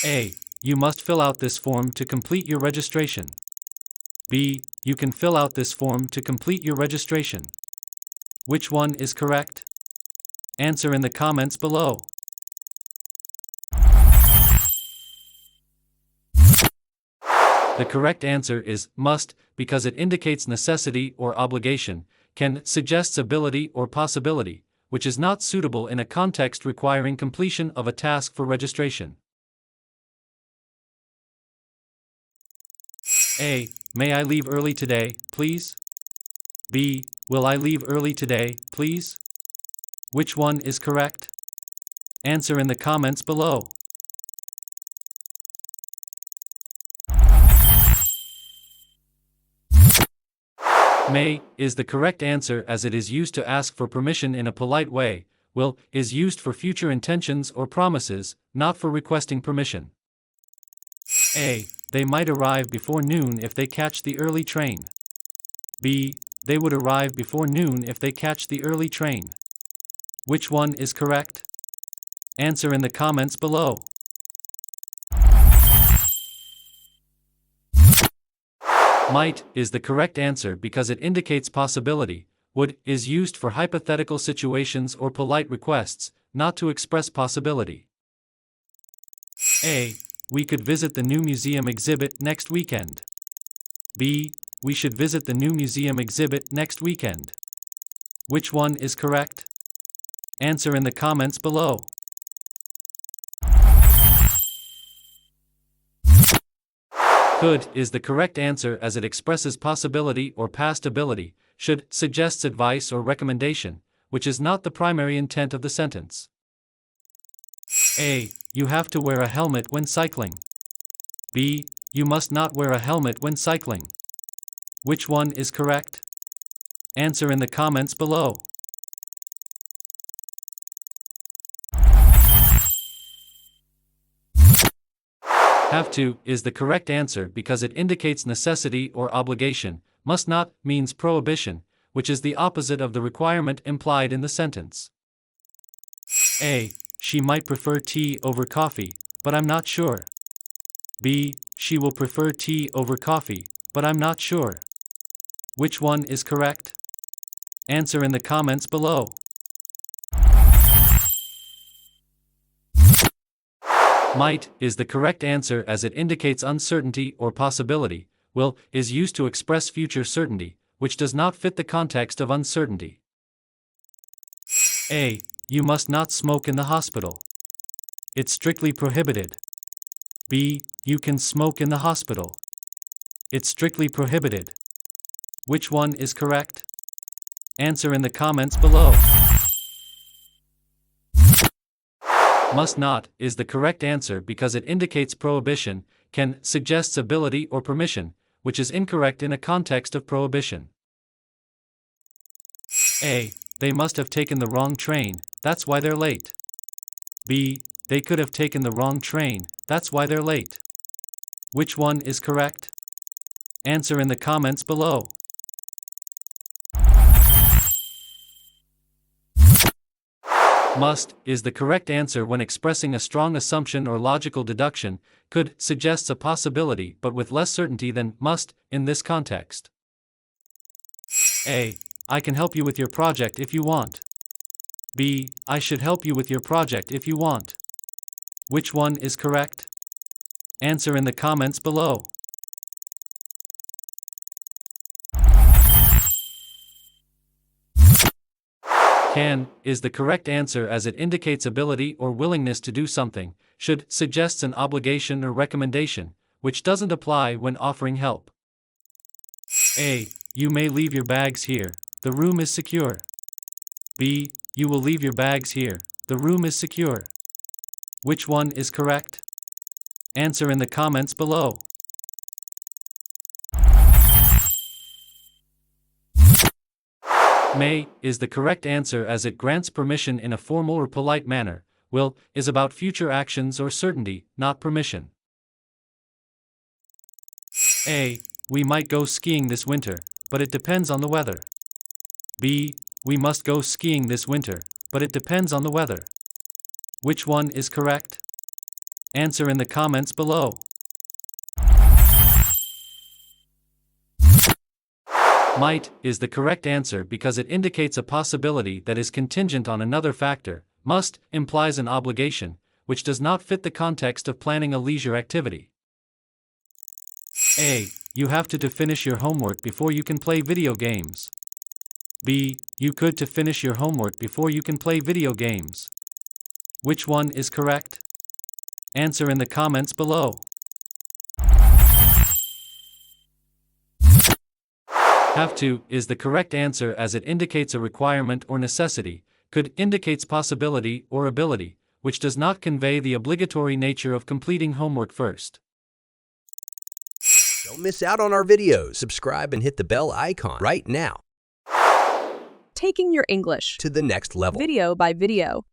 A. You must fill out this form to complete your registration. B. You can fill out this form to complete your registration. Which one is correct? Answer in the comments below. The correct answer is must because it indicates necessity or obligation, can suggests ability or possibility, which is not suitable in a context requiring completion of a task for registration. A. May I leave early today, please? B. Will I leave early today, please? Which one is correct? Answer in the comments below. May is the correct answer as it is used to ask for permission in a polite way. Will is used for future intentions or promises, not for requesting permission. A. They might arrive before noon if they catch the early train. B. They would arrive before noon if they catch the early train. Which one is correct? Answer in the comments below. Might is the correct answer because it indicates possibility. Would is used for hypothetical situations or polite requests, not to express possibility. A. We could visit the new museum exhibit next weekend. B. We should visit the new museum exhibit next weekend. Which one is correct? Answer in the comments below. Could is the correct answer as it expresses possibility or past ability. Should suggests advice or recommendation, which is not the primary intent of the sentence. A. You have to wear a helmet when cycling. B. You must not wear a helmet when cycling. Which one is correct? Answer in the comments below. Have to is the correct answer because it indicates necessity or obligation. Must not means prohibition, which is the opposite of the requirement implied in the sentence. A. She might prefer tea over coffee, but I'm not sure. B. She will prefer tea over coffee, but I'm not sure. Which one is correct? Answer in the comments below. Might is the correct answer as it indicates uncertainty or possibility. Will is used to express future certainty, which does not fit the context of uncertainty. A. You must not smoke in the hospital. It's strictly prohibited. B. You can smoke in the hospital. It's strictly prohibited. Which one is correct? Answer in the comments below. Must not is the correct answer because it indicates prohibition, can suggests ability or permission, which is incorrect in a context of prohibition. A. They must have taken the wrong train, that's why they're late. B. They could have taken the wrong train, that's why they're late. Which one is correct? Answer in the comments below. Must is the correct answer when expressing a strong assumption or logical deduction. Could suggests a possibility but with less certainty than must in this context. A. I can help you with your project if you want. B. I should help you with your project if you want. Which one is correct? Answer in the comments below. Can is the correct answer as it indicates ability or willingness to do something. Should suggests an obligation or recommendation, which doesn't apply when offering help. A. You may leave your bags here, the room is secure. B. You will leave your bags here, the room is secure. Which one is correct? Answer in the comments below. May is the correct answer as it grants permission in a formal or polite manner. Will is about future actions or certainty, not permission. A. We might go skiing this winter, but it depends on the weather. B. We must go skiing this winter, but it depends on the weather. Which one is correct? Answer in the comments below. Might is the correct answer because it indicates a possibility that is contingent on another factor. Must implies an obligation, which does not fit the context of planning a leisure activity. A. You have to finish your homework before you can play video games. B. You could to finish your homework before you can play video games. Which one is correct? Answer in the comments below. Have to is the correct answer as it indicates a requirement or necessity. Could indicates possibility or ability, which does not convey the obligatory nature of completing homework first. Don't miss out on our videos. Subscribe and hit the bell icon right now. Taking your English To the next level. video by video.